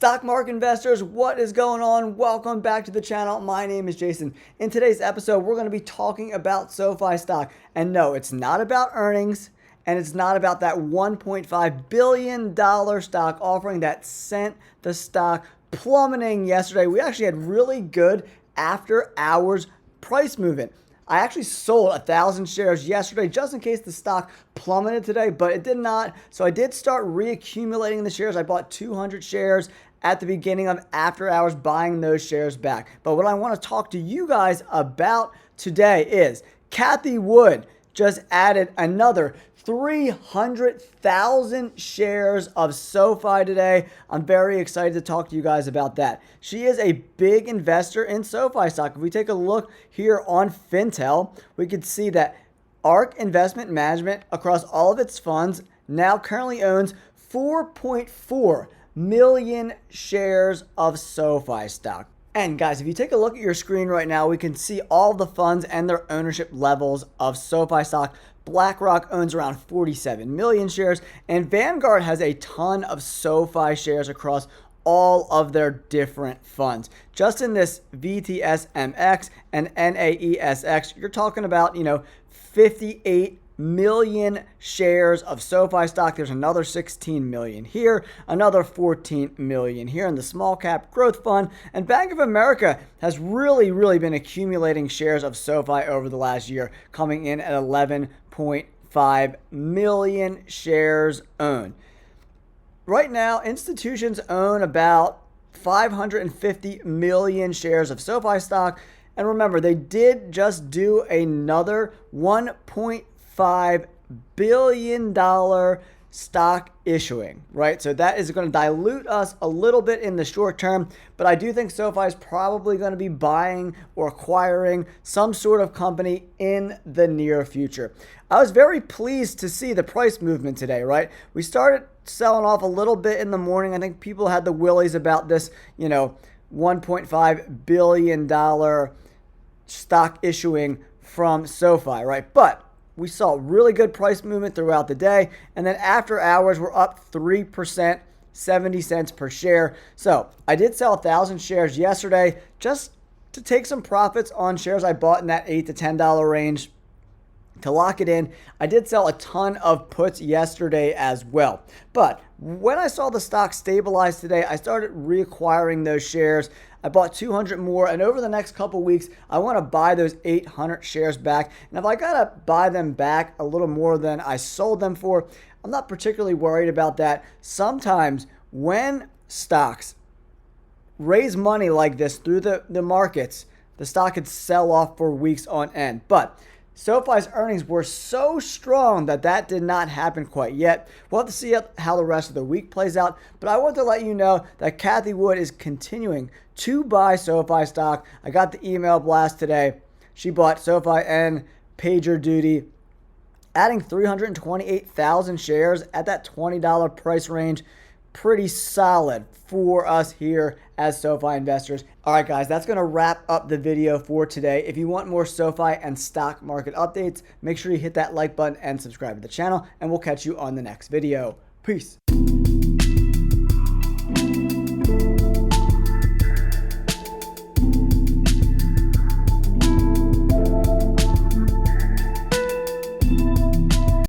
Stock market investors, what is going on? Welcome back to the channel. My name is Jason. In today's episode, we're going to be talking about SoFi stock. And no, it's not about earnings, and it's not about that $1.5 billion stock offering that sent the stock plummeting yesterday. We actually had really good after hours price movement. I actually sold 1,000 shares yesterday just in case the stock plummeted today, but it did not. So I did start reaccumulating the shares. I bought 200 shares at the beginning of after hours, buying those shares back. But what I want to talk to you guys about today is Cathie Wood just added another 300,000 shares of SoFi today. I'm very excited to talk to you guys about that. She is a big investor in SoFi stock. If we take a look here on Fintel, we can see that ARK Investment Management across all of its funds now currently owns 4.4 million shares of SoFi stock. And guys, if you take a look at your screen right now, we can see all the funds and their ownership levels of SoFi stock. BlackRock owns around 47 million shares, and Vanguard has a ton of SoFi shares across all of their different funds. Just in this VTSMX and NAESX, you're talking about, 58 million shares of SoFi stock. There's another 16 million here, another 14 million here in the small cap growth fund. And Bank of America has really been accumulating shares of SoFi over the last year, coming in at 11.5 million shares owned. Right now, institutions own about 550 million shares of SoFi stock. And remember, they did just do another $1.5 billion stock issuing, right? So that is going to dilute us a little bit in the short term, but I do think SoFi is probably going to be buying or acquiring some sort of company in the near future. I was very pleased to see the price movement today, right? We started selling off a little bit in the morning. I think people had the willies about this, $1.5 billion stock issuing from SoFi, right? But we saw really good price movement throughout the day. And then after hours, we're up 3%, 70 cents per share. So I did sell 1,000 shares yesterday just to take some profits on shares I bought in that $8 to $10 range to lock it in. I did sell a ton of puts yesterday as well. But when I saw the stock stabilize today, I started reacquiring those shares. I bought 200 more, and over the next couple weeks, I want to buy those 800 shares back. And if I got to buy them back a little more than I sold them for, I'm not particularly worried about that. Sometimes when stocks raise money like this through the markets, the stock could sell off for weeks on end. But SoFi's earnings were so strong that did not happen quite yet. We'll have to see how the rest of the week plays out. But I want to let you know that Cathie Wood is continuing to buy SoFi stock. I got the email blast today. She bought SoFi and PagerDuty, adding 328,000 shares at that $20 price range. Pretty solid for us here as SoFi investors. All right, guys, that's going to wrap up the video for today. If you want more SoFi and stock market updates, make sure you hit that like button and subscribe to the channel, and we'll catch you on the next video. Peace.